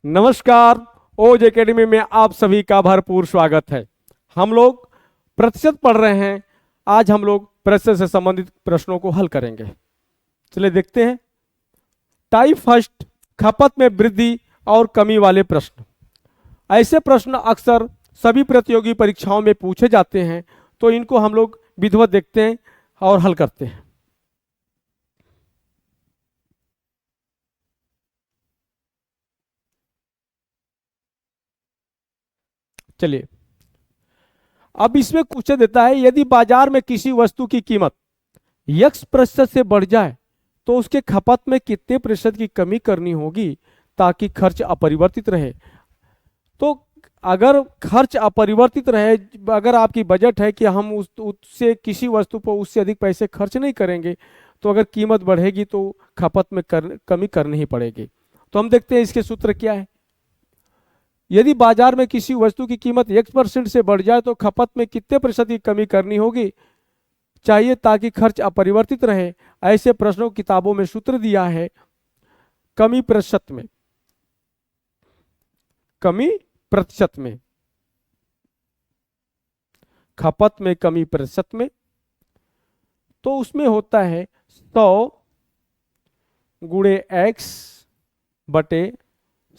नमस्कार। ओज एकेडमी में आप सभी का भरपूर स्वागत है। हम लोग प्रतिशत पढ़ रहे हैं। आज हम लोग प्रतिशत से संबंधित प्रश्नों को हल करेंगे। चलिए देखते हैं। टाइप फर्स्ट, खपत में वृद्धि और कमी वाले प्रश्न। ऐसे प्रश्न अक्सर सभी प्रतियोगी परीक्षाओं में पूछे जाते हैं, तो इनको हम लोग विधिवत देखते हैं और हल करते हैं। चलिए, अब इसमें पूछा देता है, यदि बाजार में किसी वस्तु की कीमत x% से बढ़ जाए तो उसके खपत में कितने प्रतिशत की कमी करनी होगी ताकि खर्च अपरिवर्तित रहे। तो अगर खर्च अपरिवर्तित रहे, अगर आपकी बजट है कि हम उससे किसी वस्तु पर उससे अधिक पैसे खर्च नहीं करेंगे, तो अगर कीमत बढ़ेगी तो खपत में कमी करनी ही पड़ेगी। तो हम देखते हैं इसके सूत्र क्या है। यदि बाजार में किसी वस्तु की कीमत 1% से बढ़ जाए तो खपत में कितने प्रतिशत की कमी करनी होगी चाहिए ताकि खर्च अपरिवर्तित रहे। ऐसे प्रश्नों किताबों में सूत्र दिया है। कमी प्रतिशत में, कमी प्रतिशत में, खपत में कमी प्रतिशत में, तो उसमें होता है 100 गुणे x बटे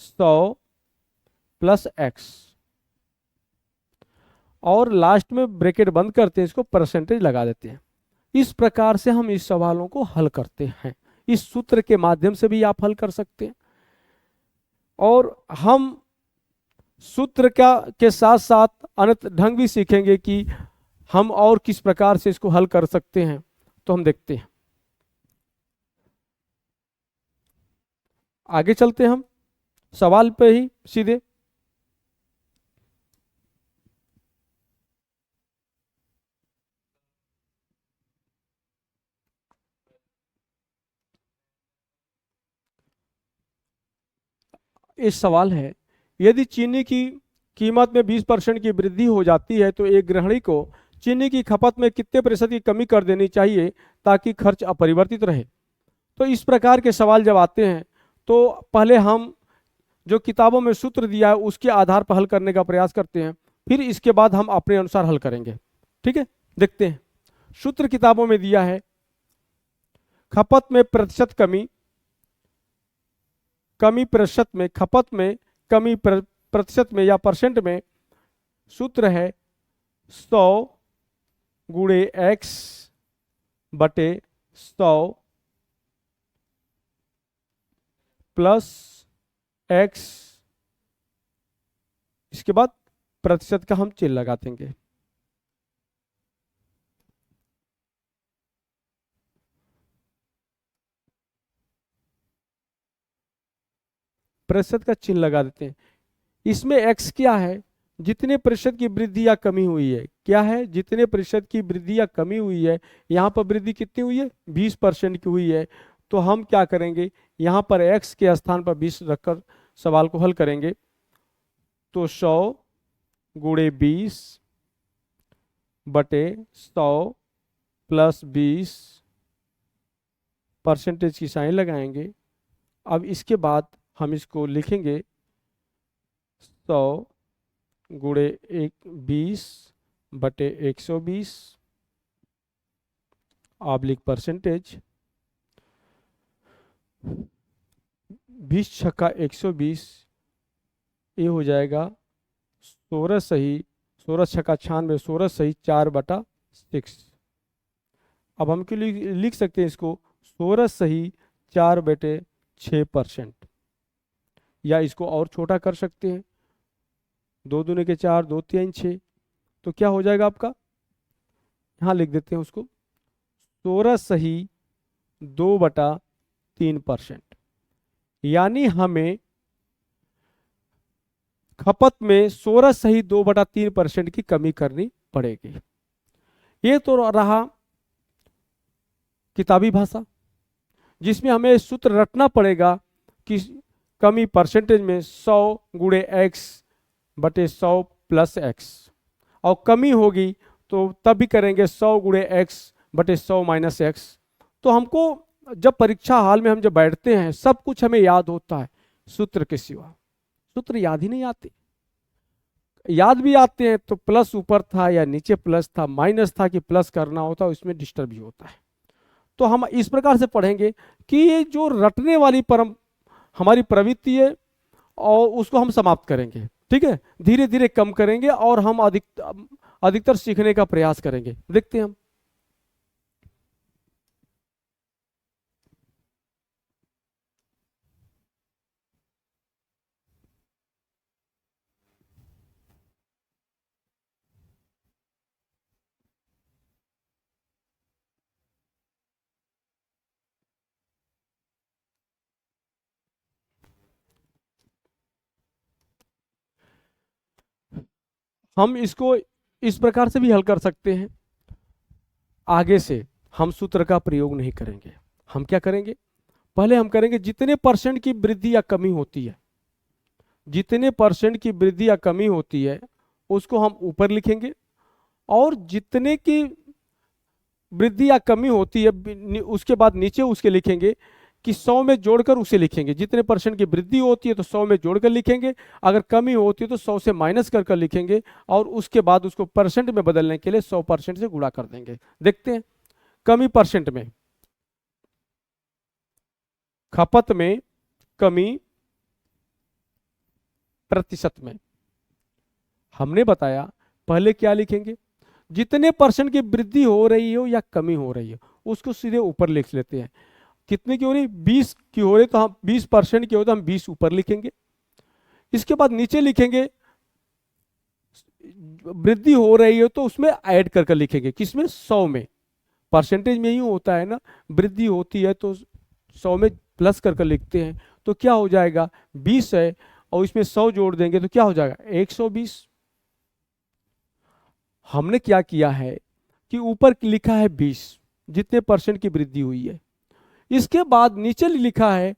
100 प्लस x, और लास्ट में ब्रैकेट बंद करते हैं, इसको परसेंटेज लगा देते हैं। इस प्रकार से हम इस सवालों को हल करते हैं। इस सूत्र के माध्यम से भी आप हल कर सकते हैं, और हम सूत्र के साथ साथ अन्य ढंग भी सीखेंगे कि हम और किस प्रकार से इसको हल कर सकते हैं। तो हम देखते हैं, आगे चलते हैं हम सवाल पे ही सीधे। इस सवाल है, यदि चीनी की कीमत में 20% की वृद्धि हो जाती है तो एक गृहिणी को चीनी की खपत में कितने प्रतिशत की कमी कर देनी चाहिए ताकि खर्च अपरिवर्तित रहे। तो इस प्रकार के सवाल जब आते हैं तो पहले हम जो किताबों में सूत्र दिया है उसके आधार पर हल करने का प्रयास करते हैं, फिर इसके बाद हम अपने अनुसार हल करेंगे। ठीक है, देखते हैं। सूत्र किताबों में दिया है, खपत में प्रतिशत कमी, कमी प्रतिशत में, खपत में कमी प्रतिशत में या परसेंट में, सूत्र है 100 गुणे x बटे 100 प्लस x, इसके बाद प्रतिशत का हम चिन्ह लगा देंगे। प्रतिशत का चिन्ह लगा देते हैं। इसमें x क्या है, जितने प्रतिशत की वृद्धि या कमी हुई है। क्या है, जितने प्रतिशत की वृद्धि या कमी हुई है। यहाँ पर वृद्धि कितनी हुई है, 20% की हुई है। तो हम क्या करेंगे, यहाँ पर x के स्थान पर 20 रखकर सवाल को हल करेंगे। तो 100 गुणे 20 बटे 100 प्लस 20, परसेंटेज की साइन लगाएंगे। अब इसके बाद हम इसको लिखेंगे 100 गुणे 20 बटे 120 ऑब्लिक परसेंटेज। 20 छक्का 120, ये हो जाएगा 16 सही, 16 छक्का 96, 16 सही 4/6। अब हम क्यों लिख सकते हैं इसको 16 सही 4/6%, या इसको और छोटा कर सकते हैं, 2 दूने के 4, 2 3 6। तो क्या हो जाएगा आपका, यहाँ लिख देते हैं उसको 16 सही 2/3%, यानी हमें खपत में 16 सही 2/3% की कमी करनी पड़ेगी। ये तो रहा किताबी भाषा, जिसमें हमें सूत्र रटना पड़ेगा कि कमी परसेंटेज में 100 गुणे x बटे 100 प्लस x, और कमी होगी तो तब भी करेंगे 100 गुणे x बटे 100 माइनस x। तो हमको जब परीक्षा हाल में हम जब बैठते हैं सब कुछ हमें याद होता है सूत्र के सिवा। सूत्र याद ही नहीं आते, याद भी आते हैं तो प्लस ऊपर था या नीचे प्लस था, माइनस था कि प्लस करना होता है, उसमें डिस्टर्ब भी होता है। तो हम इस प्रकार से पढ़ेंगे कि ये जो रटने वाली परम हमारी प्रवृत्ति है और उसको हम समाप्त करेंगे, ठीक है, धीरे धीरे कम करेंगे और हम अधिकतर सीखने का प्रयास करेंगे। देखते हैं हम इसको इस प्रकार से भी हल कर सकते हैं। आगे से हम सूत्र का प्रयोग नहीं करेंगे, हम क्या करेंगे, पहले हम करेंगे जितने परसेंट की वृद्धि या कमी होती है, जितने परसेंट की वृद्धि या कमी होती है उसको हम ऊपर लिखेंगे, और जितने की वृद्धि या कमी होती है उसके बाद नीचे उसके लिखेंगे कि 100 में जोड़कर उसे लिखेंगे। जितने परसेंट की वृद्धि होती है तो 100 में जोड़कर लिखेंगे, अगर कमी होती है तो 100 से माइनस कर लिखेंगे, और उसके बाद उसको परसेंट में बदलने के लिए 100% से गुणा कर देंगे। देखते हैं कमी परसेंट में, खपत में कमी प्रतिशत में। हमने बताया पहले क्या लिखेंगे, जितने परसेंट की वृद्धि हो रही हो या कमी हो रही हो उसको सीधे ऊपर लिख लेते हैं। कितने की हो रही, 20 की हो रही तो हम 20% की हो तो हम 20 ऊपर लिखेंगे। इसके बाद नीचे लिखेंगे वृद्धि हो रही हो तो उसमें ऐड कर लिखेंगे, किसमें, 100 में। परसेंटेज में ही होता है ना, वृद्धि होती है तो 100 में प्लस कर लिखते हैं, तो क्या हो जाएगा, 20 है और इसमें 100 जोड़ देंगे तो क्या हो जाएगा, 120। हमने क्या किया है कि ऊपर लिखा है 20, जितने परसेंट की वृद्धि हुई है, इसके बाद नीचे लिखा है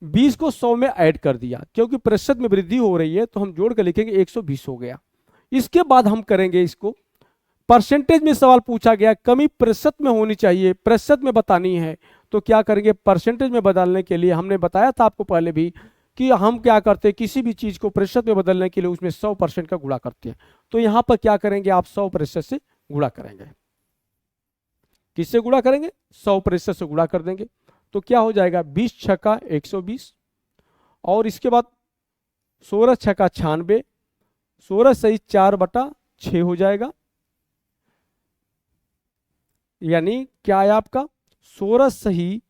20 को 100 में ऐड कर दिया, क्योंकि प्रतिशत में वृद्धि हो रही है तो हम जोड़ कर लिखेंगे 120 हो गया। इसके बाद हम करेंगे इसको, परसेंटेज में सवाल पूछा गया, कमी प्रतिशत में होनी चाहिए, प्रतिशत में बतानी है, तो क्या करेंगे, परसेंटेज में बदलने के लिए हमने बताया था आपको पहले भी कि हम क्या करते हैं, किसी भी चीज को प्रतिशत में बदलने के लिए उसमें 100% का गुणा करते हैं। तो यहां पर क्या करेंगे, आप 100% से गुणा करेंगे। किससे गुणा करेंगे, 100% से गुणा कर देंगे, तो क्या हो जाएगा, 20 छक्का 120, और इसके बाद 16 छक्का 96, 16 सही 4/6 हो जाएगा, यानी क्या है आपका 16 सही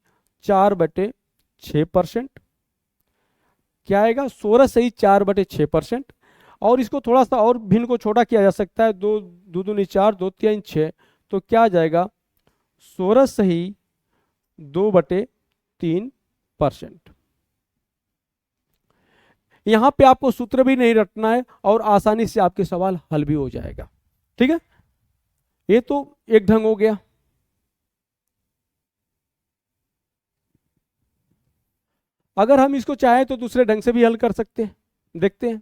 4/6%। क्या आएगा, 16 सही 4/6%। और इसको थोड़ा सा और भिन्न को छोटा किया जा सकता है, 2 2 दूनी 4, 2 3 6, तो क्या आ जाएगा, 16 सही 2/3%। यहां पे आपको सूत्र भी नहीं रटना है और आसानी से आपके सवाल हल भी हो जाएगा। ठीक है, ये तो एक ढंग हो गया। अगर हम इसको चाहें तो दूसरे ढंग से भी हल कर सकते हैं, देखते हैं।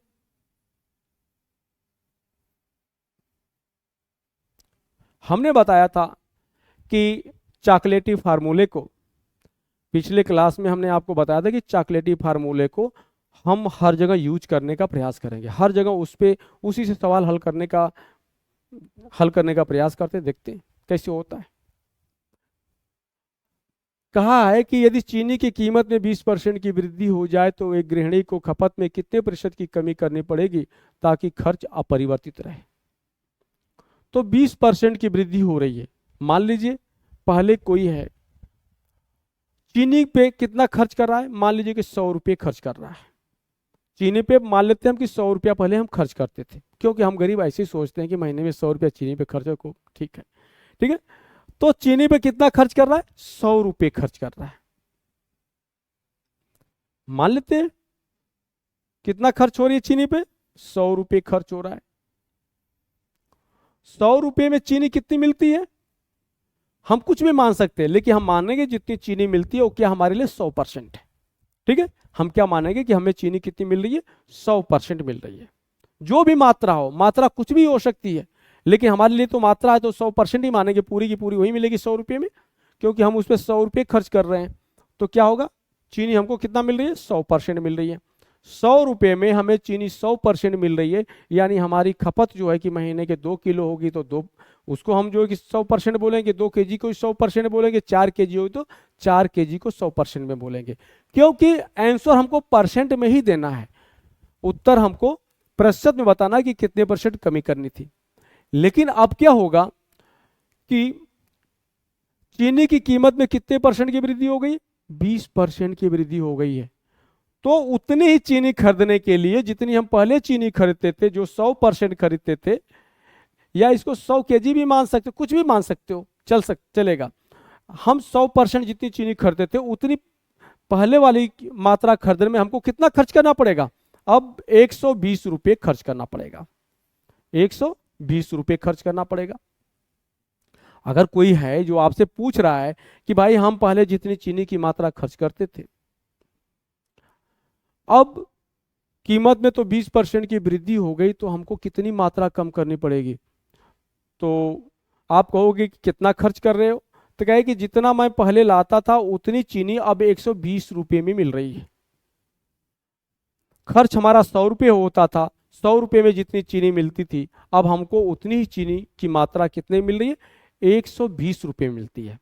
हमने बताया था कि चॉकलेटी फार्मूले को, पिछले क्लास में हमने आपको बताया था कि चॉकलेटी फार्मूले को हम हर जगह यूज करने का प्रयास करेंगे, हर जगह उस पे उसी से सवाल हल करने का प्रयास करते हैं, देखते हैं कैसे होता है। कहा है कि यदि चीनी की कीमत में 20% की वृद्धि हो जाए तो एक गृहिणी को खपत में कितने प्रतिशत की कमी करनी पड़ेगी ताकि खर्च अपरिवर्तित रहे। तो 20% की वृद्धि हो रही है, मान लीजिए पहले कोई है चीनी पे कितना खर्च कर रहा है, मान लीजिए कि 100 रुपये खर्च कर रहा है चीनी पे। मान लेते हैं हम कि 100 रुपया पहले हम खर्च करते थे, क्योंकि हम गरीब ऐसे ही सोचते हैं कि महीने में 100 रुपया चीनी पे खर्च को, ठीक है, ठीक है। तो चीनी पे कितना खर्च कर रहा है, 100 रुपये खर्च कर रहा है। मान लेते हैं कितना खर्च हो रही है चीनी पे, 100 रुपये खर्च हो रहा है। 100 रुपये में चीनी कितनी मिलती है, हम कुछ भी मान सकते हैं, लेकिन हम मानेंगे जितनी चीनी मिलती है वो क्या हमारे लिए 100% है। ठीक है, हम क्या मानेंगे कि हमें चीनी कितनी मिल रही है, 100% मिल रही है। जो भी मात्रा हो, मात्रा कुछ भी हो सकती है, लेकिन हमारे लिए तो मात्रा है तो 100% ही मानेंगे, पूरी की पूरी वही मिलेगी 100 रुपये में, क्योंकि हम उस पर 100 रुपये खर्च कर रहे हैं। तो क्या होगा, चीनी हमको कितना मिल रही है, 100% मिल रही है। 100 रुपये में हमें चीनी 100% मिल रही है, यानी हमारी खपत जो है कि महीने के 2 किलो होगी तो दो, उसको हम जो है कि 100% बोलेंगे, 2 kg को 100% बोलेंगे, 4 kg होगी तो 4 kg को 100% में बोलेंगे, क्योंकि आंसर हमको परसेंट में ही देना है, उत्तर हमको प्रतिशत में बताना है कि कितने परसेंट कमी करनी थी। लेकिन अब क्या होगा कि चीनी की कीमत में कितने परसेंट की वृद्धि हो गई? 20% की वृद्धि हो गई है। तो उतनी ही चीनी खरीदने के लिए जितनी हम पहले चीनी खरीदते थे, जो 100% खरीदते थे, या इसको 100 kg भी मान सकते हो, कुछ भी मान सकते हो, चलेगा। हम 100% जितनी चीनी खरीदते थे उतनी पहले वाली मात्रा खरीदने में हमको कितना खर्च करना पड़ेगा? अब 120 रुपये खर्च करना पड़ेगा, 120 रुपये खर्च करना पड़ेगा। अगर कोई है जो आपसे पूछ रहा है कि भाई हम पहले जितनी चीनी की मात्रा खर्च करते थे, अब कीमत में तो 20% की वृद्धि हो गई, तो हमको कितनी मात्रा कम करनी पड़ेगी? तो आप कहोगे कि कितना खर्च कर रहे हो? तो कहे कि जितना मैं पहले लाता था उतनी चीनी अब 120 रुपये में मिल रही है। खर्च हमारा 100 रुपये होता था, 100 रुपये में जितनी चीनी मिलती थी, अब हमको उतनी ही चीनी की मात्रा कितने मिल रही है? 120 रुपये मिलती है।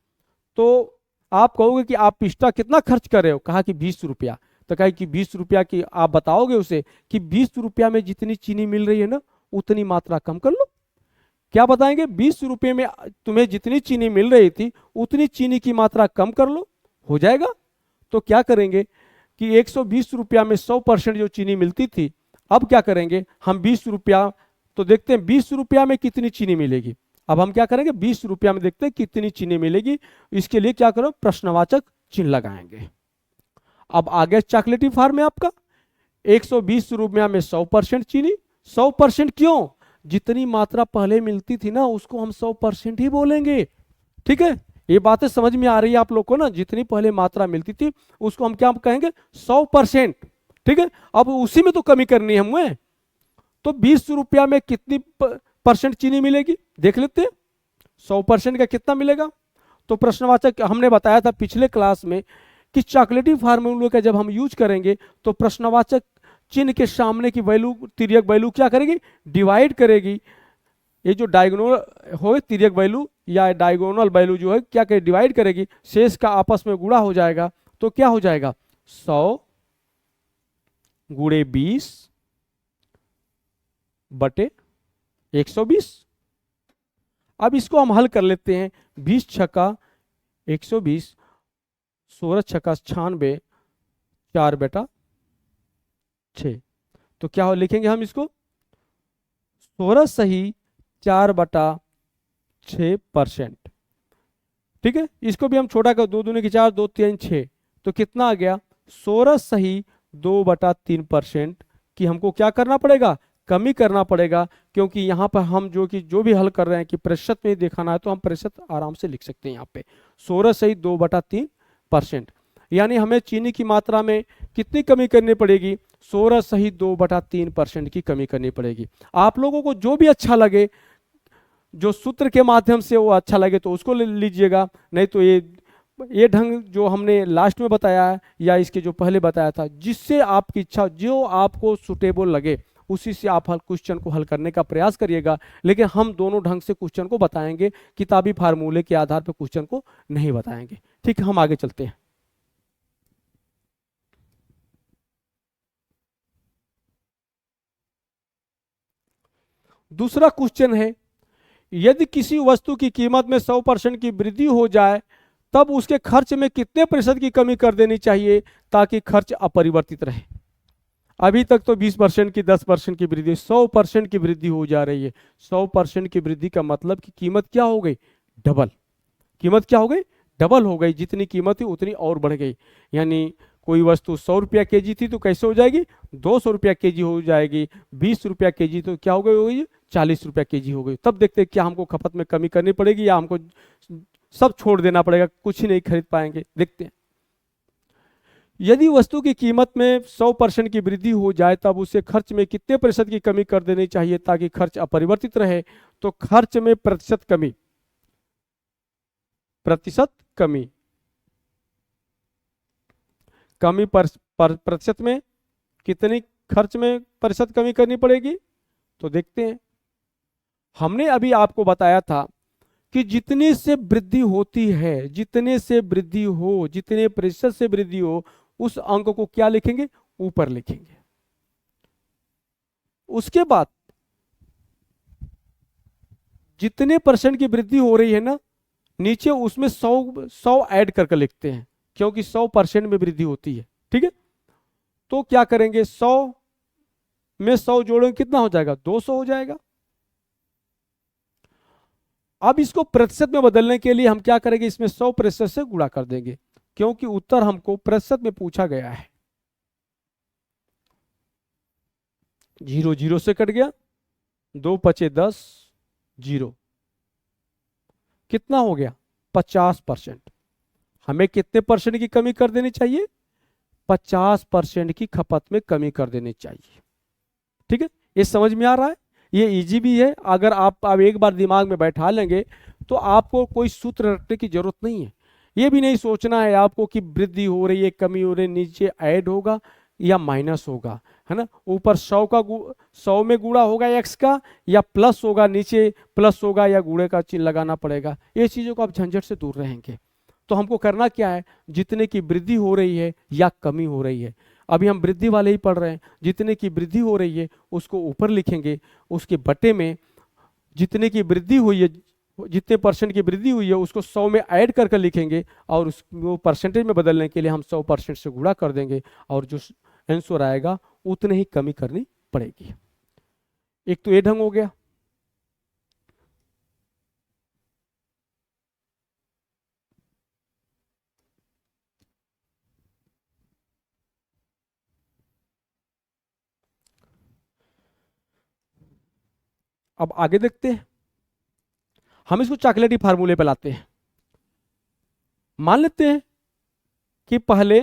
तो आप कहोगे कि आप पिस्ता कितना खर्च कर रहे हो? कहा कि 20 रुपया। तो कहे कि 20 रुपया की आप बताओगे उसे कि 20 रुपया में जितनी चीनी मिल रही है ना, उतनी मात्रा कम कर लो। क्या बताएंगे? 20 रुपये में तुम्हें जितनी चीनी मिल रही थी उतनी चीनी की मात्रा कम कर लो, हो जाएगा। तो क्या करेंगे कि 120 रुपया में 100% जो चीनी मिलती थी, अब क्या करेंगे हम? 20 रुपया, तो देखते हैं 20 रुपया में कितनी चीनी मिलेगी। अब हम क्या करेंगे? 20 रुपया में देखते हैं कितनी चीनी मिलेगी। इसके लिए क्या करो? प्रश्नवाचक चिन्ह लगाएंगे। अब आगे चॉकलेटी फार्म है आपका, 120 रुपया में 100% चीनी। 100% क्यों? जितनी मात्रा पहले मिलती थी ना, उसको हम 100% ही बोलेंगे। ठीक है, ये बातें समझ में आ रही है आप लोग को ना? जितनी पहले मात्रा मिलती थी उसको हम क्या कहेंगे? 100%। ठीक है, अब उसी में तो कमी करनी है हमें। तो 20 रुपया में कितनी परसेंट चीनी मिलेगी देख लेते हैं। 100% का कितना मिलेगा? तो प्रश्नवाचक हमने बताया था पिछले क्लास में कि चॉकलेटी फार्मूले का जब हम यूज करेंगे तो प्रश्नवाचक चिन्ह के सामने की वैल्यू, तिर्यक वैल्यू क्या करेगी? डिवाइड करेगी। ये जो डायगोनल हो तिर्यक वैल्यू या डायगोनल वैल्यू जो है क्या करेगी? डिवाइड करेगी, शेष का आपस में गुणा हो जाएगा। तो क्या हो जाएगा? 100 गुणे 20 बटे 120। अब इसको हम हल कर लेते हैं। 20 छक्का 120, 16 छक्का 96, 4 बेटा 6। तो क्या हो लिखेंगे हम इसको? 16 सही 4/6%। ठीक है, इसको भी हम छोटा कर, 2 दूनी की 4, 2 3 6, तो कितना आ गया? 16 सही 2/3% की हमको क्या करना पड़ेगा? कमी करना पड़ेगा। क्योंकि यहाँ पर हम जो भी हल कर रहे हैं कि प्रतिशत में दिखाना है, तो हम प्रतिशत आराम से लिख सकते हैं यहाँ पे। 16 सही 2/3%, यानी हमें चीनी की मात्रा में कितनी कमी करनी पड़ेगी? 16 सही 2/3% की कमी करनी पड़ेगी। आप लोगों को जो भी अच्छा लगे, जो सूत्र के माध्यम से वो अच्छा लगे तो उसको ले लीजिएगा, नहीं तो ये ढंग जो हमने लास्ट में बताया है या इसके जो पहले बताया था, जिससे आपकी इच्छा, जो आपको सुटेबल लगे उसी से आप क्वेश्चन को हल करने का प्रयास करिएगा। लेकिन हम दोनों ढंग से क्वेश्चन को बताएंगे, किताबी फार्मूले के आधार पर क्वेश्चन को नहीं बताएंगे। ठीक है, हम आगे चलते हैं। दूसरा क्वेश्चन है, यदि किसी वस्तु की कीमत में 100% की वृद्धि हो जाए तब उसके खर्च में कितने प्रतिशत की कमी कर देनी चाहिए ताकि खर्च अपरिवर्तित रहे? अभी तक तो 20% की 10% की वृद्धि, 100% की वृद्धि हो जा रही है। 100% की वृद्धि का मतलब कि कीमत क्या हो गई? डबल। कीमत क्या हो गई? डबल हो गई। जितनी कीमत थी उतनी और बढ़ गई। यानी कोई वस्तु 100 रुपया केजी थी तो कैसे हो जाएगी? 200 रुपया केजी हो जाएगी। 20 रुपया केजी तो क्या हो गई? 40 रुपया केजी हो गई। तब देखते हैं क्या हमको खपत में कमी करनी पड़ेगी या हमको सब छोड़ देना पड़ेगा, कुछ ही नहीं खरीद पाएंगे। देखते हैं। यदि वस्तु की कीमत में 100% की वृद्धि हो जाए तब उसे खर्च में कितने प्रतिशत की कमी कर देनी चाहिए ताकि खर्च अपरिवर्तित रहे? तो खर्च में प्रतिशत कमी, प्रतिशत कमी, कमी प्रतिशत में कितनी खर्च में प्रतिशत कमी करनी पड़ेगी? तो देखते हैं। हमने अभी आपको बताया था कि जितने से वृद्धि होती है, जितने से वृद्धि हो, जितने प्रतिशत से वृद्धि हो, उस अंक को क्या लिखेंगे? ऊपर लिखेंगे। उसके बाद जितने परसेंट की वृद्धि हो रही है ना, नीचे उसमें 100 ऐड करके लिखते हैं, क्योंकि 100% में वृद्धि होती है। ठीक है, तो क्या करेंगे? 100 में 100 जोड़ेंगे, कितना हो जाएगा? 200 हो जाएगा। अब इसको प्रतिशत में बदलने के लिए हम क्या करेंगे? इसमें 100% से गुणा कर देंगे, क्योंकि उत्तर हमको प्रतिशत में पूछा गया है। 0 0 से कट गया, 2 पचे 10, 0, कितना हो गया? 50%। हमें कितने परसेंट की कमी कर देनी चाहिए? 50% की खपत में कमी कर देनी चाहिए। ठीक है, ये समझ में आ रहा है? ये इजी भी है। अगर आप एक बार दिमाग में बैठा लेंगे तो आपको कोई सूत्र रखने की जरूरत नहीं है। ये भी नहीं सोचना है आपको कि वृद्धि हो रही है, कमी हो रही है, नीचे ऐड होगा या माइनस होगा, है ना। ऊपर 100 में गुणा होगा x का, या प्लस होगा, नीचे प्लस होगा या गुणे का चिन्ह लगाना पड़ेगा। ये चीज़ों को आप झंझट से दूर रहेंगे। तो हमको करना क्या है? जितने की वृद्धि हो रही है या कमी हो रही है, अभी हम वृद्धि वाले ही पढ़ रहे हैं। जितने की वृद्धि हो रही है उसको ऊपर लिखेंगे, उसके बटे में जितने की वृद्धि हुई है, जितने परसेंट की वृद्धि हुई है उसको 100 में ऐड करके लिखेंगे, और उसको परसेंटेज में बदलने के लिए हम 100% से गुणा कर देंगे, और जो आंसर आएगा उतने ही कमी करनी पड़ेगी। एक तो ये ढंग हो गया। अब आगे देखते हैं। हम इसको चॉकलेटी फार्मूले पे लाते हैं। मान लेते हैं कि पहले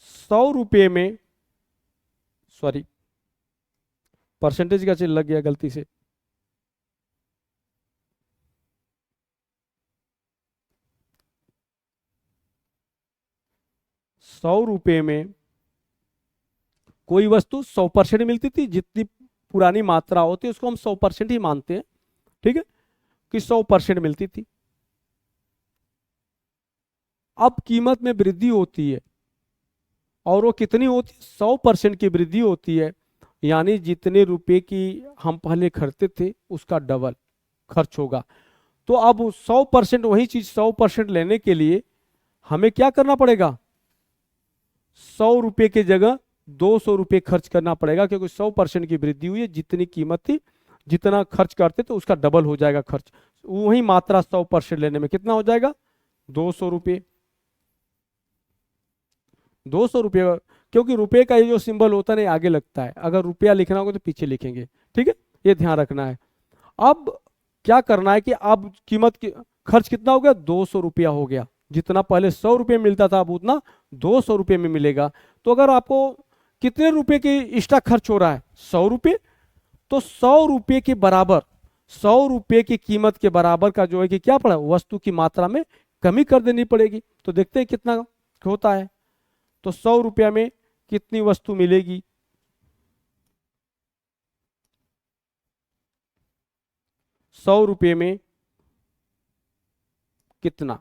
100 रुपये में, सॉरी परसेंटेज का चिन्ह लग गया गलती से, ₹100 में कोई वस्तु 100% मिलती थी। जितनी पुरानी मात्रा होती है उसको हम 100% ही मानते हैं। ठीक है, कि 100% मिलती थी। अब कीमत में वृद्धि होती है, और वो कितनी होती है? 100% की वृद्धि होती है, यानी जितने रुपए की हम पहले खरीदते थे उसका डबल खर्च होगा। तो अब 100% वही चीज 100% लेने के लिए हमें क्या करना पड़ेगा? 100 रुपये की जगह 200 रुपये खर्च करना पड़ेगा, क्योंकि 100% की वृद्धि हुई है। जितनी कीमत थी, जितना खर्च करते तो उसका डबल हो जाएगा खर्च। वही मात्रा 100% लेने में कितना हो जाएगा? 200 रुपये। 200 रुपये, क्योंकि रुपये का ये जो सिंबल होता है ना आगे लगता है। अगर रुपया लिखना होगा तो पीछे लिखेंगे। ठीक है, ये ध्यान रखना है। अब क्या करना है कि अब कीमत की खर्च कितना हो गया? 200 रुपया हो गया। जितना पहले 100 रुपये मिलता था अब उतना 200 रुपये में मिलेगा। तो अगर आपको कितने रुपए की एक्स्ट्रा खर्च हो रहा है? 100 रुपये। तो 100 रुपये के बराबर, 100 रुपये की कीमत के बराबर का जो है कि क्या पड़ा? वस्तु की मात्रा में कमी कर देनी पड़ेगी। तो देखते हैं कितना होता है। तो 100 रुपया में कितनी वस्तु मिलेगी? 100 रुपये में कितना?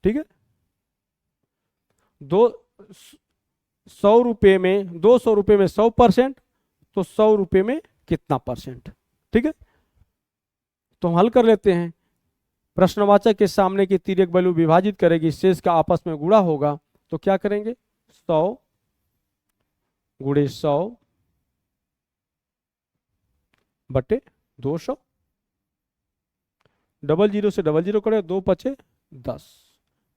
ठीक है, 100 रुपये में 200 रुपये में 100%, तो 100 रुपये में कितना परसेंट? ठीक है, तो हम हल कर लेते हैं। प्रश्नवाचक के सामने की तिर्यक वैल्यू विभाजित करेगी, शेष का आपस में गुणा होगा। तो क्या करेंगे? 100 गुणे 100 बटे 200। डबल जीरो से डबल जीरो करें, 2 पचे 10,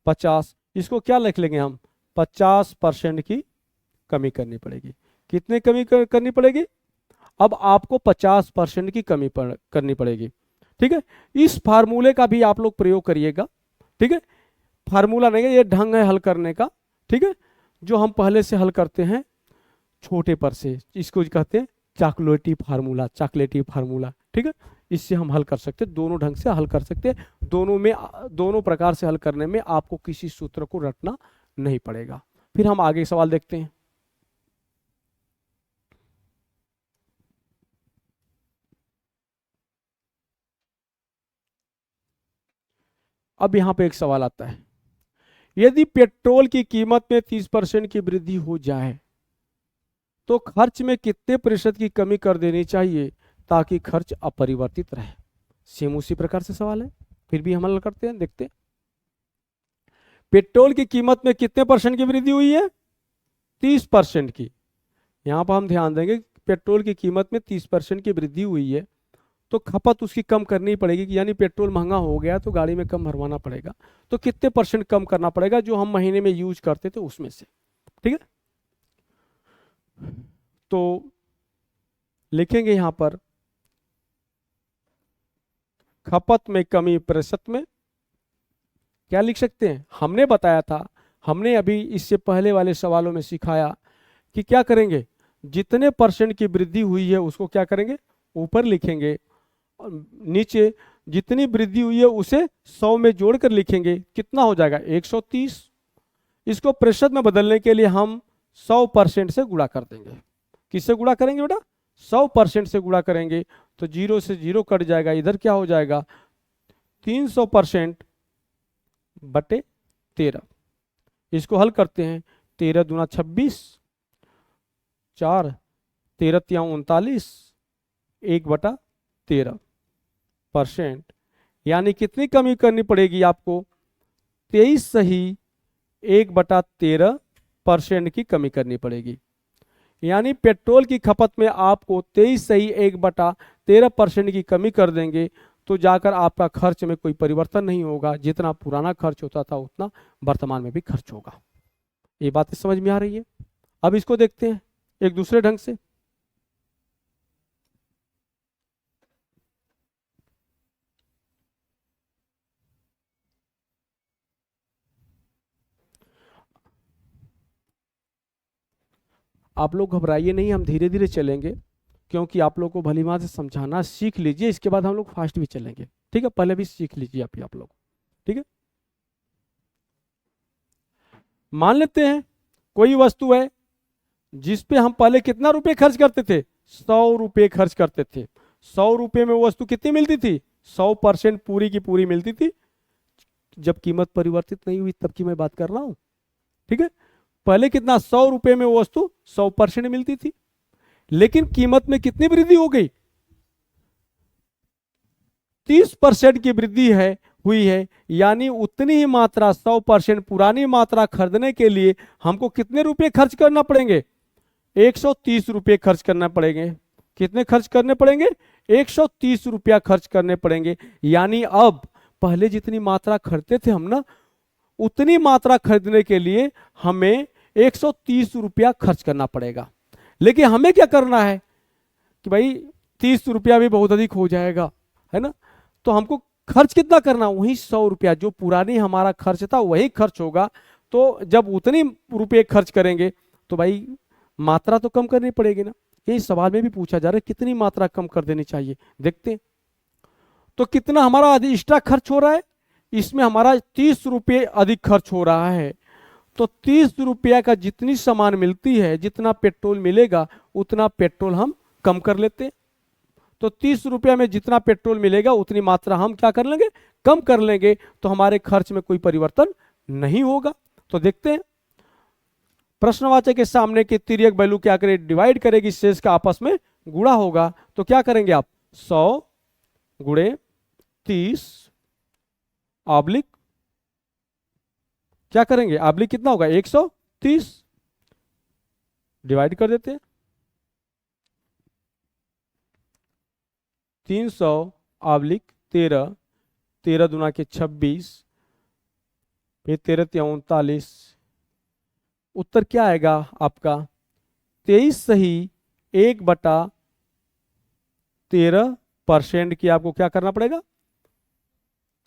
50। इसको क्या लिख लेंगे हम? 50% की कमी करनी पड़ेगी। कितने कमी करनी पड़ेगी? अब आपको 50% की कमी करनी पड़ेगी। ठीक है, इस फार्मूले का भी आप लोग प्रयोग करिएगा। ठीक है, फार्मूला नहीं है, ये ढंग है हल करने का। ठीक है, जो हम पहले से हल करते हैं छोटे पर से, इसको कहते हैं चॉकलेटी फार्मूला, चॉकलेटी फार्मूला। ठीक है, इससे हम हल कर सकते हैं, दोनों ढंग से हल कर सकते हैं। दोनों प्रकार से हल करने में आपको किसी सूत्र को रटना नहीं पड़ेगा। फिर हम आगे सवाल देखते हैं। अब यहाँ पे एक सवाल आता है, यदि पेट्रोल की कीमत में 30% की वृद्धि हो जाए तो खर्च में कितने प्रतिशत की कमी कर देनी चाहिए ताकि खर्च अपरिवर्तित रहे। सेम उसी प्रकार से सवाल है, फिर भी हम हल करते हैं, देखते हैं। पेट्रोल की कीमत में कितने परसेंट की वृद्धि हुई है? 30% की। यहां पर हम ध्यान देंगे पेट्रोल की कीमत में 30% की वृद्धि हुई है तो खपत उसकी कम करनी पड़ेगी, यानी पेट्रोल महंगा हो गया तो गाड़ी में कम भरवाना पड़ेगा। तो कितने परसेंट कम करना पड़ेगा जो हम महीने में यूज करते थे उसमें से। ठीक है, तो लिखेंगे यहां पर खपत में कमी प्रतिशत में। क्या लिख सकते हैं? हमने बताया था, हमने अभी इससे पहले वाले सवालों में सिखाया कि क्या करेंगे, जितने परसेंट की वृद्धि हुई है उसको क्या करेंगे, ऊपर लिखेंगे, और नीचे जितनी वृद्धि हुई है उसे 100 में जोड़कर लिखेंगे। कितना हो जाएगा? 130। इसको प्रतिशत में बदलने के लिए हम 100% से गुणा कर देंगे। किससे गुणा करेंगे बेटा? 100% से गुणा करेंगे तो 0 से 0 कट जाएगा, इधर क्या हो जाएगा 300% बटे 13। इसको हल करते हैं, 13 दूना 26, 4 13 तिया 39, 1/13%। यानी कितनी कमी करनी पड़ेगी आपको? 23 सही 1/13% की कमी करनी पड़ेगी। यानी पेट्रोल की खपत में आपको 23 सही 1/13% की कमी कर देंगे तो जाकर आपका खर्च में कोई परिवर्तन नहीं होगा। जितना पुराना खर्च होता था उतना वर्तमान में भी खर्च होगा। ये बात समझ में आ रही है? अब इसको देखते हैं एक दूसरे ढंग से। आप लोग घबराइए नहीं, हम धीरे धीरे चलेंगे क्योंकि आप लोग को भली बात से समझाना सीख लीजिए, इसके बाद हम लोग फास्ट भी चलेंगे। ठीक है, पहले भी सीख लीजिए आप लोग। ठीक है, मान लेते हैं कोई वस्तु है जिस पे हम पहले कितना रुपए खर्च करते थे? 100 रुपए खर्च करते थे। 100 रुपए में वो वस्तु कितनी मिलती थी? 100% पूरी की पूरी मिलती थी। जब कीमत परिवर्तित नहीं हुई तब की मैं बात कर रहा हूं। ठीक है, पहले कितना? 100 रुपए में वो वस्तु 100% मिलती थी, लेकिन कीमत में कितनी वृद्धि हो गई? 30% की वृद्धि है हुई है। यानी उतनी ही मात्रा 100% पुरानी मात्रा खरीदने के लिए हमको कितने रुपए खर्च करना पड़ेंगे? 130 रुपये खर्च करना पड़ेंगे। कितने खर्च करने पड़ेंगे? 130 रुपया खर्च करने पड़ेंगे। यानी अब पहले जितनी मात्रा खरीदते थे हम ना, उतनी मात्रा खरीदने के लिए हमें 130 रुपया खर्च करना पड़ेगा। लेकिन हमें क्या करना है कि भाई 30 रुपया भी बहुत अधिक हो जाएगा, है ना? तो हमको खर्च कितना करना? वही 100 रुपया, जो पुरानी हमारा खर्च था वही खर्च होगा। तो जब उतनी रुपये खर्च करेंगे तो भाई मात्रा तो कम करनी पड़ेगी ना। यही सवाल में भी पूछा जा रहा है, कितनी मात्रा कम कर देनी चाहिए। देखते हैं तो कितना हमारा एक्स्ट्रा खर्च हो रहा है। इसमें हमारा 30 रुपये अधिक खर्च हो रहा है। तो 30 रुपया का जितनी सामान मिलती है, जितना पेट्रोल मिलेगा उतना पेट्रोल हम कम कर लेते हैं। तो 30 रुपया में जितना पेट्रोल मिलेगा उतनी मात्रा हम क्या कर लेंगे? कम कर लेंगे। तो हमारे खर्च में कोई परिवर्तन नहीं होगा। तो देखते हैं, प्रश्नवाचक के सामने की तिर्यक वैल्यू क्या करे? डिवाइड करेगी, शेष का आपस में गुणा होगा। तो क्या करेंगे आप? 100 गुणे 30 ऑब्लिक क्या करेंगे? ऑब्लिक कितना होगा? 130 डिवाइड कर देते हैं। 300 ऑब्लिक 13, 13 दूना के 26, फिर 13 तिया 39। उत्तर क्या आएगा आपका? 23 सही 1/13% की आपको क्या करना पड़ेगा?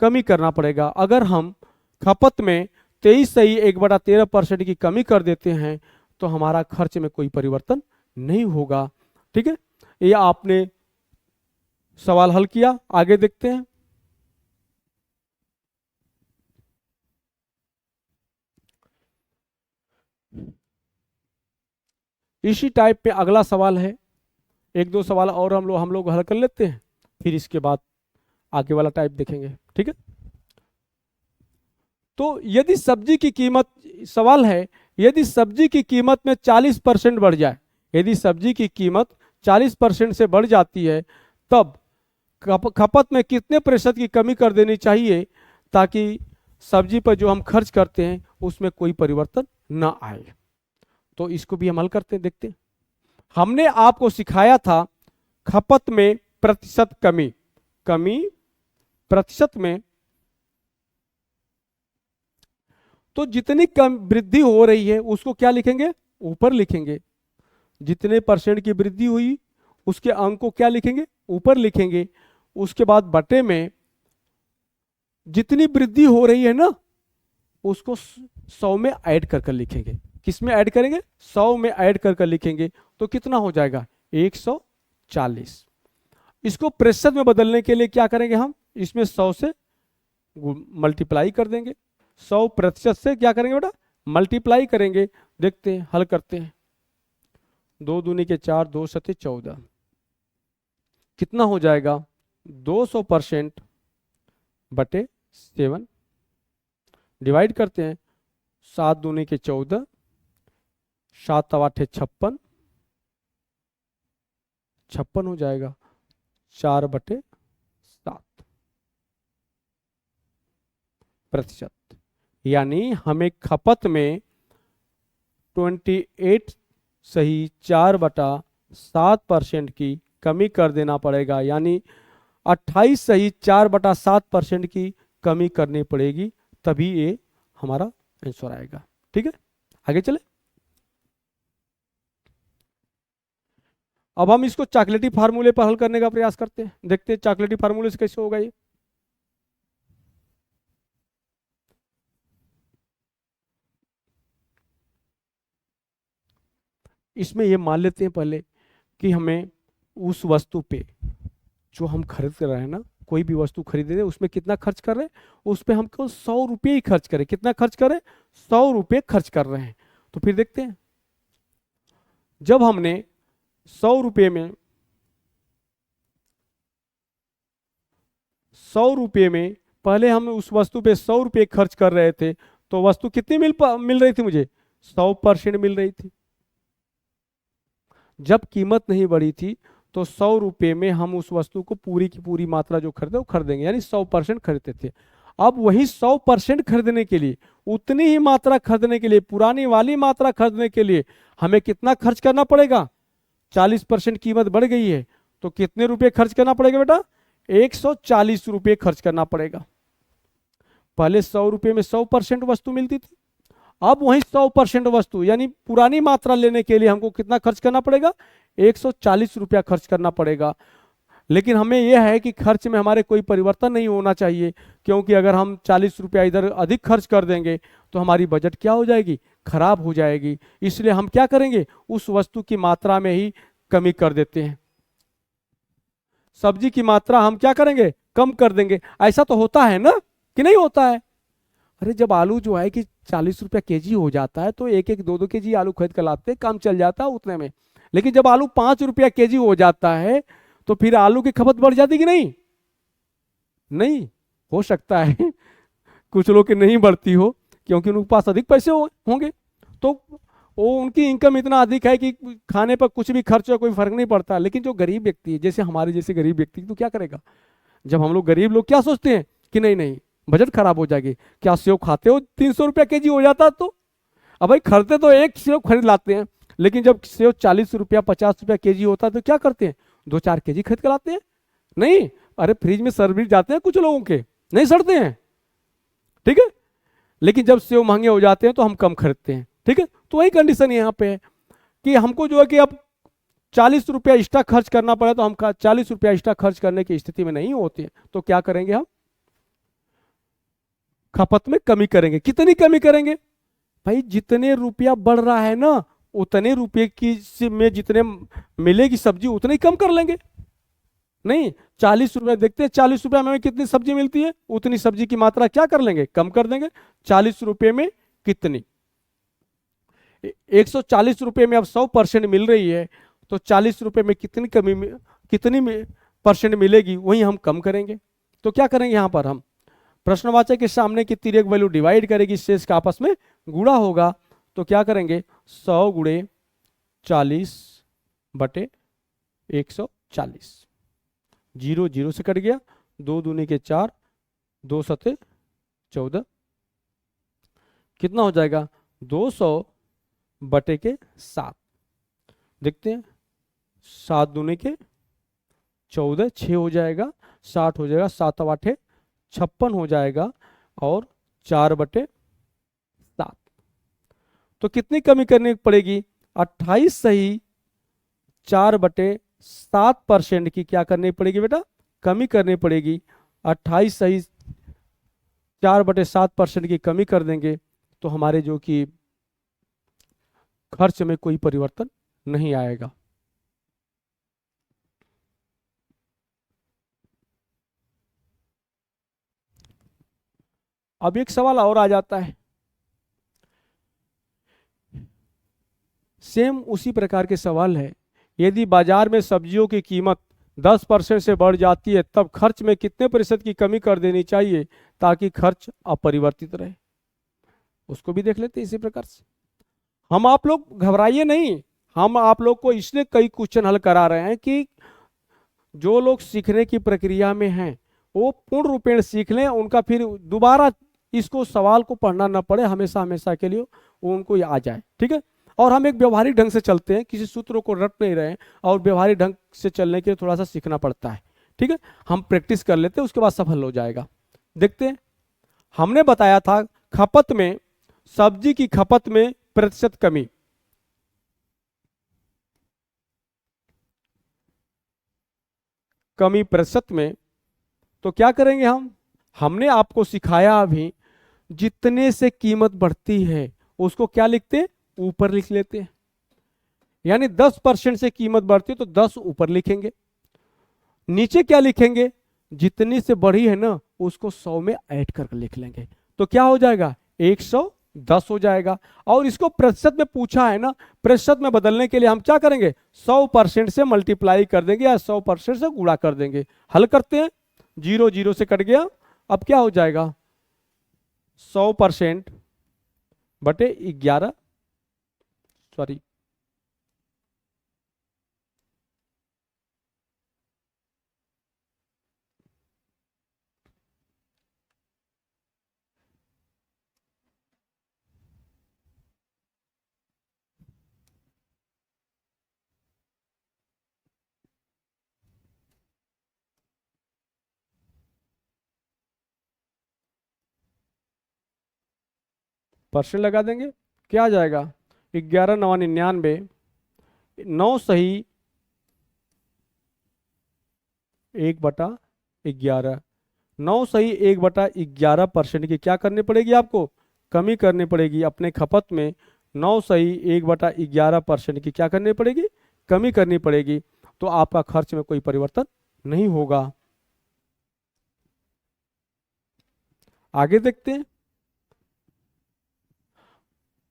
कमी करना पड़ेगा। अगर हम खपत में 23 सही 1/13% की कमी कर देते हैं तो हमारा खर्च में कोई परिवर्तन नहीं होगा। ठीक है, ये आपने सवाल हल किया। आगे देखते हैं। इसी टाइप पे अगला सवाल है, एक दो सवाल और हम लोग हल कर लेते हैं, फिर इसके बाद आगे वाला टाइप देखेंगे, ठीक है। तो यदि सब्जी की कीमत, सवाल है, यदि सब्जी की कीमत में 40% बढ़ जाए, यदि सब्जी की कीमत 40% से बढ़ जाती है, तब खपत में कितने प्रतिशत की कमी कर देनी चाहिए ताकि सब्जी पर जो हम खर्च करते हैं उसमें कोई परिवर्तन ना आए। तो इसको भी हम हल करते हैं, देखते हैं। हमने आपको सिखाया था खपत में प्रतिशत कमी, प्रतिशत में, तो जितनी कम वृद्धि हो रही है उसको क्या लिखेंगे, ऊपर लिखेंगे। जितने परसेंट की वृद्धि हुई उसके अंक को क्या लिखेंगे, ऊपर लिखेंगे। उसके बाद बटे में जितनी वृद्धि हो रही है ना उसको 100 में ऐड कर कर लिखेंगे। किस में ऐड करेंगे, 100 में ऐड कर कर लिखेंगे। तो कितना हो जाएगा, 140। इसको प्रतिशत में बदलने के लिए क्या करेंगे, हम इसमें 100 से मल्टीप्लाई कर देंगे। 100% से क्या करेंगे बेटा, मल्टीप्लाई करेंगे। देखते हैं, हल करते हैं। 2 दूनी के 4, 2 सते 14, कितना हो जाएगा, 200% बटे 7, डिवाइड करते हैं। 7 दूनी के 14, 7 तवा 56, 56 हो जाएगा, 4/7 प्रतिशत। यानी हमें खपत में 28 सही 4/7% की कमी कर देना पड़ेगा। यानी 28 सही 4/7% की कमी करनी पड़ेगी, तभी ये हमारा आंसर आएगा। ठीक है, आगे चले। अब हम इसको चॉकलेटी फार्मूले पर हल करने का प्रयास करते हैं। देखते हैं चॉकलेटी फार्मूले से कैसे होगा ये। इसमें ये मान लेते हैं पहले कि हमें उस वस्तु पे जो हम खरीद रहे हैं ना, कोई भी वस्तु खरीद रहे हैं उसमें कितना खर्च कर रहे हैं, उस पर हमको 100 रुपये ही खर्च करें। कितना खर्च करें, 100 रुपये खर्च कर रहे हैं। तो फिर देखते हैं, जब हमने 100 रुपये में 100 रुपये में पहले हम उस वस्तु पे 100 रुपये खर्च कर रहे थे, तो वस्तु कितनी मिल रही थी मुझे, 100% मिल रही थी। जब कीमत नहीं बढ़ी थी तो 100 रुपये में हम उस वस्तु को पूरी की पूरी मात्रा जो खरीदे वो खरीदेंगे, यानी 100% खरीदते थे। अब वही 100% खरीदने के लिए, उतनी ही मात्रा खरीदने के लिए, पुरानी वाली मात्रा खरीदने के लिए हमें कितना खर्च करना पड़ेगा, 40% कीमत बढ़ गई है तो कितने रुपए खर्च करना पड़ेगा बेटा, 140 रुपये खर्च करना पड़ेगा। पहले 100 रुपये में 100% वस्तु मिलती थी, अब वही 100% वस्तु यानी पुरानी मात्रा लेने के लिए हमको कितना खर्च करना पड़ेगा, 140 रुपया खर्च करना पड़ेगा। लेकिन हमें यह है कि खर्च में हमारे कोई परिवर्तन नहीं होना चाहिए, क्योंकि अगर हम 40 रुपया इधर अधिक खर्च कर देंगे तो हमारी बजट क्या हो जाएगी, खराब हो जाएगी। इसलिए हम क्या करेंगे, उस वस्तु की मात्रा में ही कमी कर देते हैं। सब्जी की मात्रा हम क्या करेंगे, कम कर देंगे। ऐसा तो होता है ना कि नहीं होता है। अरे जब आलू जो है कि 40 रुपया केजी हो जाता है तो 1-1, 2-2 केजी आलू खरीद कर लाते हैं, काम चल जाता है उतने में। लेकिन जब आलू 5 रुपया केजी हो जाता है तो फिर आलू की खपत बढ़ जाती कि नहीं, नहीं हो सकता है कुछ लोग की नहीं बढ़ती हो क्योंकि उनके पास अधिक पैसे होंगे, तो वो उनकी इनकम इतना अधिक है कि खाने पर कुछ भी खर्च हो कोई फर्क नहीं पड़ता। लेकिन जो गरीब व्यक्ति है, जैसे हमारे जैसे गरीब व्यक्ति, तो क्या करेगा। जब हम लोग गरीब लोग क्या सोचते हैं कि नहीं नहीं बजट खराब हो जाएगी, क्या सेव खाते हो 300 रुपया केजी हो जाता तो, अब भाई खरीदते तो एक सेव खरीद लाते हैं, लेकिन जब सेव 40 रुपया 50 रुपया केजी होता है तो क्या करते हैं, 2-4 केजी खरीद कर लाते हैं। नहीं, अरे फ्रिज में सर्विस जाते हैं कुछ लोगों के, नहीं सड़ते हैं, ठीक है। लेकिन जब सेव महंगे हो जाते हैं तो हम कम खरीदते हैं, ठीक है। तो वही कंडीशन यहाँ पे है कि हमको जो है कि अब 40 रुपया एक्स्ट्रा खर्च करना पड़े, तो हम 40 रुपया एक्स्ट्रा खर्च करने की स्थिति में नहीं होते हैं। तो क्या करेंगे, हम खपत में कमी करेंगे। कितनी कमी करेंगे भाई, जितने रुपया बढ़ रहा है ना उतने रुपये की में जितने मिलेगी सब्जी उतने ही कम कर लेंगे। नहीं, 40 रुपये देखते हैं 40 रुपये में कितनी सब्जी मिलती है, उतनी सब्जी की मात्रा क्या कर लेंगे, कम कर देंगे। 40 रुपये में कितनी, 140 रुपये में अब 100% मिल रही है, तो 40 रुपये में कितनी परसेंट मिलेगी, वही हम कम करेंगे। तो क्या करेंगे यहाँ पर हम, प्रश्नवाचक के सामने की तिर्यक वैल्यू डिवाइड करेगी, शेष का आपस में गुणा होगा। तो क्या करेंगे, 100 गुणे 40 बटे 140, 0 0 से कट गया, 2 दूनी के 4, 2 सते 14, कितना हो जाएगा 200 बटे के 7, देखते हैं 7 दूनी के 14, 6 हो जाएगा, 60 हो जाएगा, 7 8 56 हो जाएगा, और 4 बटे 7। तो कितनी कमी करनी पड़ेगी, 28 सही 4 बटे 7% की क्या करनी पड़ेगी बेटा, कमी करनी पड़ेगी। 28 सही 4 बटे 7% की कमी कर देंगे तो हमारे जो कि खर्च में कोई परिवर्तन नहीं आएगा। अब एक सवाल और आ जाता है, सेम उसी प्रकार के सवाल है, यदि बाजार में सब्जियों की कीमत 10% से बढ़ जाती है तब खर्च में कितने प्रतिशत की कमी कर देनी चाहिए ताकि खर्च अपरिवर्तित रहे। उसको भी देख लेते हैं इसी प्रकार से। हम आप लोग घबराइए नहीं, हम आप लोग को इसलिए कई क्वेश्चन हल करा रहे हैं कि जो लोग सीखने की प्रक्रिया में हैं वो पूर्ण रूपेण सीख लें, उनका फिर दोबारा इसको सवाल को पढ़ना ना पड़े, हमेशा हमेशा के लिए वो उनको आ जाए, ठीक है। और हम एक व्यवहारिक ढंग से चलते हैं, किसी सूत्रों को रट नहीं रहे हैं, और व्यवहारिक ढंग से चलने के लिए थोड़ा सा सीखना पड़ता है, ठीक है। हम प्रैक्टिस कर लेते हैं, उसके बाद सफल हो जाएगा। देखते हैं, हमने बताया था खपत में, सब्जी की खपत में प्रतिशत कमी, कमी प्रतिशत में, तो क्या करेंगे हमने आपको सिखाया अभी, जितने से कीमत बढ़ती है उसको क्या लिखते हैं, ऊपर लिख लेते हैं। यानी 10% से कीमत बढ़ती है तो 10 ऊपर लिखेंगे, नीचे क्या लिखेंगे, जितनी से बढ़ी है ना उसको 100 में ऐड करके लिख लेंगे, तो क्या हो जाएगा 110 हो जाएगा। और इसको प्रतिशत में पूछा है ना, प्रतिशत में बदलने के लिए हम क्या करेंगे, 100% से मल्टीप्लाई कर देंगे या 100% से गुणा कर देंगे। हल करते हैं, 0 0 से कट गया, अब क्या हो जाएगा 100% बटे 11, सॉरी परसेंट लगा देंगे, क्या आ जाएगा 11 9 99, 9 सही 1/11, 9 सही 1/11% की क्या करनी पड़ेगी, आपको कमी करनी पड़ेगी अपने खपत में। 9 सही 1/11% की क्या करनी पड़ेगी, कमी करनी पड़ेगी, तो आपका खर्च में कोई परिवर्तन नहीं होगा। आगे देखते हैं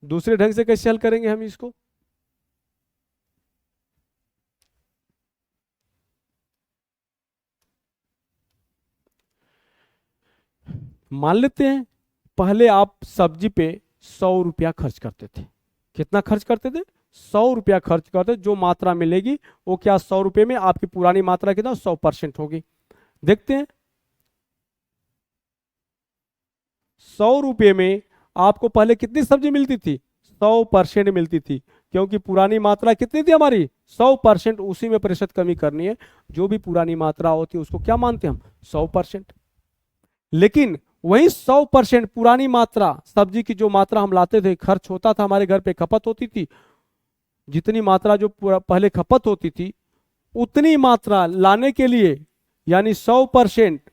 दूसरे ढंग से कैसे हल करेंगे हम इसको। मान लेते हैं पहले आप सब्जी पे 100 रुपया खर्च करते थे, कितना खर्च करते थे, 100 रुपया खर्च करते, जो मात्रा मिलेगी वो क्या 100 रुपये में आपकी पुरानी मात्रा कितना 100% होगी। देखते हैं 100 रुपये में आपको पहले कितनी सब्जी मिलती थी, 100% मिलती थी, क्योंकि पुरानी मात्रा कितनी थी हमारी 100%, उसी में प्रतिशत कमी करनी है। जो भी पुरानी मात्रा होती है उसको क्या मानते हैं हम 100%। लेकिन वही 100% पुरानी मात्रा, सब्जी की जो मात्रा हम लाते थे, खर्च होता था हमारे घर पे, खपत होती थी, जितनी मात्रा जो पहले खपत होती थी उतनी मात्रा लाने के लिए, यानी 100%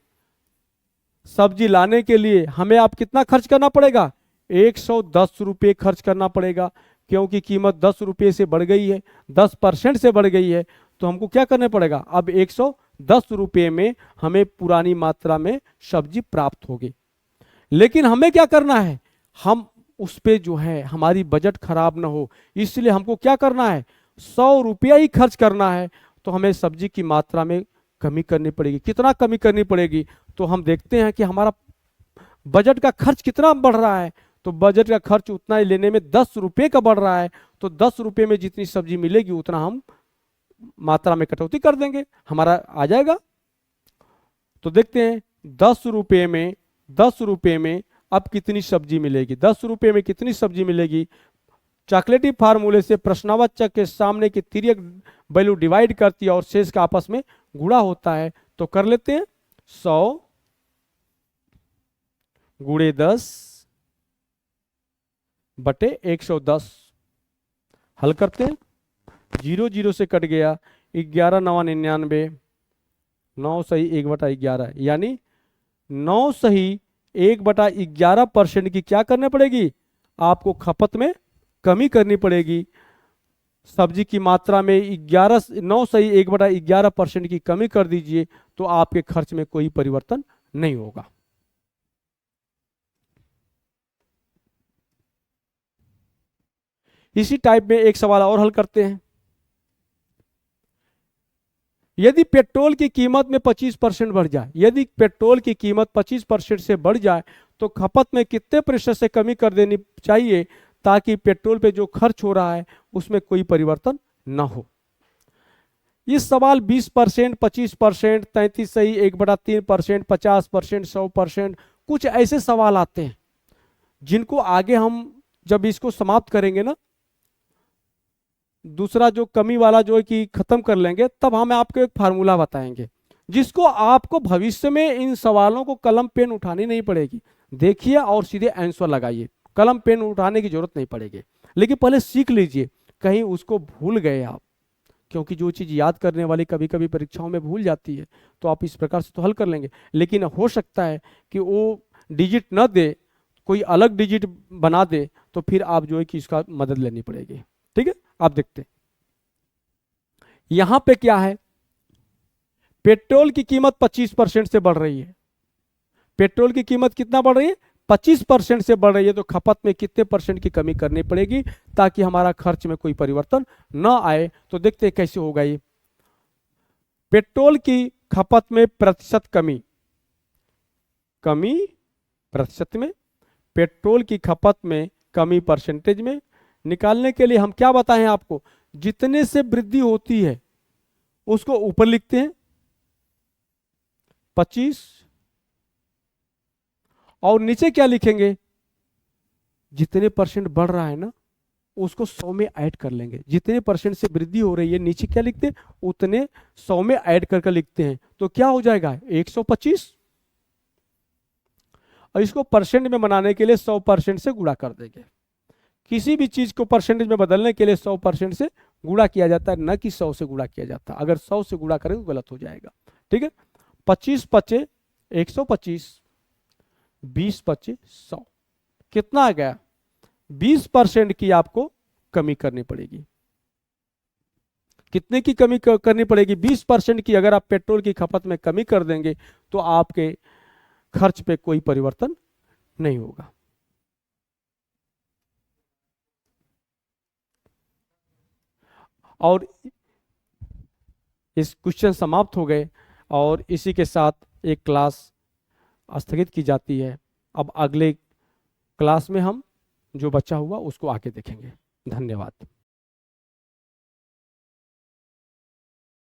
सब्जी लाने के लिए हमें आप कितना खर्च करना पड़ेगा, 110 रुपये खर्च करना पड़ेगा, क्योंकि कीमत 10 रुपये से बढ़ गई है, 10% से बढ़ गई है, तो हमको क्या करना पड़ेगा, अब 110 रुपये में हमें पुरानी मात्रा में सब्जी प्राप्त होगी। लेकिन हमें क्या करना है, हम उस पे जो है हमारी बजट खराब ना हो, इसलिए हमको क्या करना है, 100 रुपया ही खर्च करना है। तो हमें सब्जी की मात्रा में कमी करनी पड़ेगी। कितना कमी करनी पड़ेगी, तो हम देखते हैं कि हमारा बजट का खर्च कितना बढ़ रहा है। तो बजट का खर्च उतना ही लेने में 10 रुपये का बढ़ रहा है, तो 10 रुपये में जितनी सब्जी मिलेगी उतना हम मात्रा में कटौती कर देंगे, हमारा आ जाएगा। तो देखते हैं 10 रुपये में, 10 रुपये में अब कितनी सब्जी मिलेगी, 10 रुपये में कितनी सब्जी मिलेगी। चॉकलेटी फार्मूले से प्रश्नावचक के सामने की तिर्यक वैल्यू डिवाइड करती है और शेष का आपस में गुणा होता है। तो कर लेते हैं 100 गुणे 10 बटे 110। हल करते हैं, 0 0 से कट गया, 11 9 99, 9 सही 1/11, यानी 9 सही 1/11% की क्या करनी पड़ेगी, आपको खपत में कमी करनी पड़ेगी। सब्जी की मात्रा में 9 सही 1/11% की कमी कर दीजिए, तो आपके खर्च में कोई परिवर्तन नहीं होगा। इसी टाइप में एक सवाल और हल करते हैं। यदि पेट्रोल की कीमत में 25% बढ़ जाए, यदि पेट्रोल की कीमत 25% से बढ़ जाए तो खपत में कितने प्रतिशत से कमी कर देनी चाहिए ताकि पेट्रोल पे जो खर्च हो रहा है उसमें कोई परिवर्तन ना हो। इस सवाल 20%, 25%, 33 सही 1/3%, 50%, 100%, कुछ ऐसे सवाल आते हैं जिनको आगे हम जब इसको समाप्त करेंगे ना, दूसरा जो कमी वाला जो है कि खत्म कर लेंगे, तब हम आपको एक फार्मूला बताएंगे जिसको आपको भविष्य में इन सवालों को कलम पेन उठानी नहीं पड़ेगी। देखिए और सीधे आंसर लगाइए, कलम पेन उठाने की जरूरत नहीं पड़ेगी। लेकिन पहले सीख लीजिए, कहीं उसको भूल गए आप, क्योंकि जो चीज़ याद करने वाली कभी कभी परीक्षाओं में भूल जाती है। तो आप इस प्रकार से तो हल कर लेंगे, लेकिन हो सकता है कि वो डिजिट न दे, कोई अलग डिजिट बना दे, तो फिर आप जो है कि इसका मदद लेनी पड़ेगी। ठीक है, आप देखते हैं यहां पे क्या है, पेट्रोल की कीमत 25% से बढ़ रही है। पेट्रोल की कीमत कितना बढ़ रही है, 25% से बढ़ रही है। तो खपत में कितने परसेंट की कमी करनी पड़ेगी ताकि हमारा खर्च में कोई परिवर्तन ना आए। तो देखते हैं कैसे होगा ये। पेट्रोल की खपत में प्रतिशत कमी, कमी प्रतिशत में, पेट्रोल की खपत में कमी परसेंटेज में निकालने के लिए हम क्या बताएं आपको, जितने से वृद्धि होती है उसको ऊपर लिखते हैं 25, और नीचे क्या लिखेंगे, जितने परसेंट बढ़ रहा है ना उसको 100 में ऐड कर लेंगे। जितने परसेंट से वृद्धि हो रही है नीचे क्या लिखते हैं, उतने 100 में ऐड करके लिखते हैं। तो क्या हो जाएगा 125, और इसको परसेंट में बनाने के लिए 100% से गुणा कर देंगे। किसी भी चीज को परसेंटेज में बदलने के लिए 100% से गुणा किया जाता है, न कि 100 से गुणा किया जाता है। अगर 100 से गुणा करें तो गलत हो जाएगा। ठीक है, 25 पचे 125, 20 पचे 100, कितना आ गया, 20% की आपको कमी करनी पड़ेगी। कितने की कमी करनी पड़ेगी, 20% की। अगर आप पेट्रोल की खपत में कमी कर देंगे तो आपके खर्च पे कोई परिवर्तन नहीं होगा। और इस क्वेश्चन समाप्त हो गए और इसी के साथ एक क्लास स्थगित की जाती है। अब अगले क्लास में हम जो बचा हुआ उसको आके देखेंगे। धन्यवाद।